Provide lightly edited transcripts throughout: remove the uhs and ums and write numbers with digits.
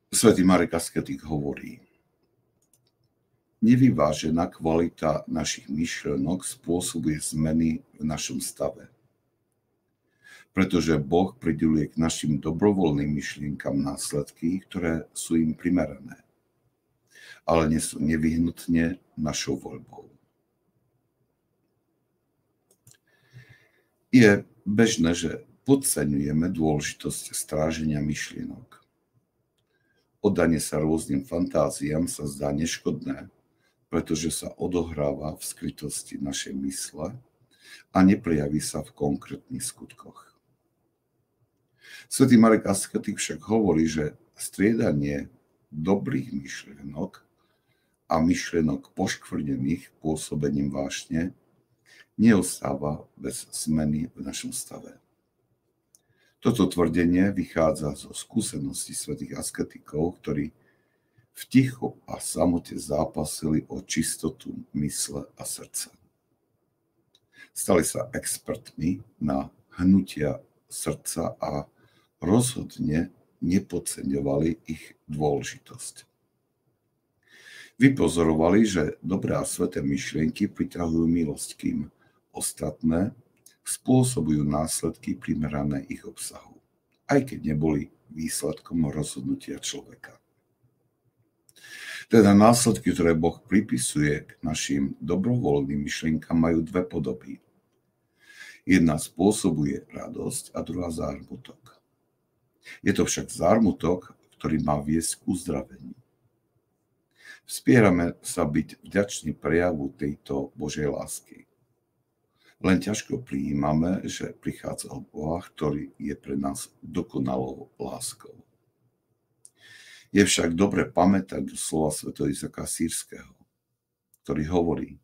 Svätý Marek Asketik hovorí: nevyvážená kvalita našich myšlienok spôsobuje zmeny v našom stave. Pretože Boh prideľuje k našim dobrovoľným myšlienkam následky, ktoré sú im primerané, ale nie sú nevyhnutne našou voľbou. Je bežné, že podceňujeme dôležitosť stráženia myšlienok. Oddanie sa rôznym fantáziám sa zdá neškodné, pretože sa odohráva v skrytosti našej mysle a neprejaví sa v konkrétnych skutkoch. Svätý Marek Asketik však hovorí, že striedanie dobrých myšlienok a myšlienok poškvrnených pôsobením vášne neostáva bez zmeny v našom stave. Toto tvrdenie vychádza zo skúseností svätých asketikov, ktorí v tichu a samote zápasili o čistotu mysle a srdca. Stali sa expertmi na hnutia srdca a rozhodne nepodceňovali ich dôležitosť. Vypozorovali, že dobré a sväté myšlienky priťahujú milosť, kým ostatné spôsobujú následky primerané ich obsahu, aj keď neboli výsledkom rozhodnutia človeka. Teda následky, ktoré Boh pripisuje k našim dobrovoľným myšlienkam, majú dve podoby. Jedna spôsobuje radosť a druhá zármutok. Je to však zármutok, ktorý má viesť k uzdraveniu. Vzpierame sa byť vďační prejavu tejto Božej lásky. Len ťažko prijímame, že prichádza od Boha, ktorý je pre nás dokonalou láskou. Je však dobre pamätať do slova svätého Izáka Sýrskeho, ktorý hovorí: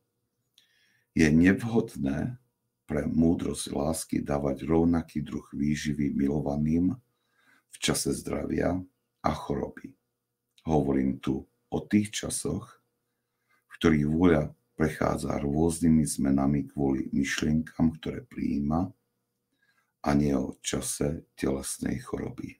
je nevhodné pre múdrosť lásky dávať rovnaký druh výživy milovaným v čase zdravia a choroby. Hovorím tu o tých časoch, v ktorých vôľa prechádza rôznymi zmenami kvôli myšlienkam, ktoré prijíma, a nie o čase telesnej choroby.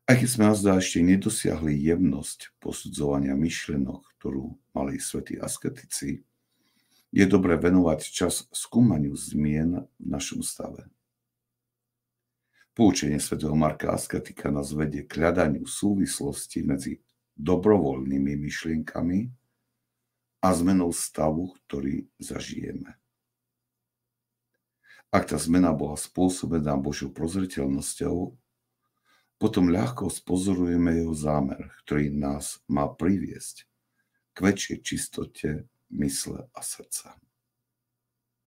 Aj keď sme nazda ešte nedosiahli jemnosť posudzovania myšlienok, ktorú mali svätí asketici, je dobre venovať čas skúmaniu zmien v našom stave. Poučenie svätého Marka Asketika nás vedie k hľadaniu súvislosti medzi dobrovoľnými myšlienkami a zmenou stavu, ktorý zažijeme. Ak tá zmena bola spôsobená Božou prozreteľnosťou, potom ľahko spozorujeme jeho zámer, ktorý nás má priviesť k väčšej čistote mysle a srdca.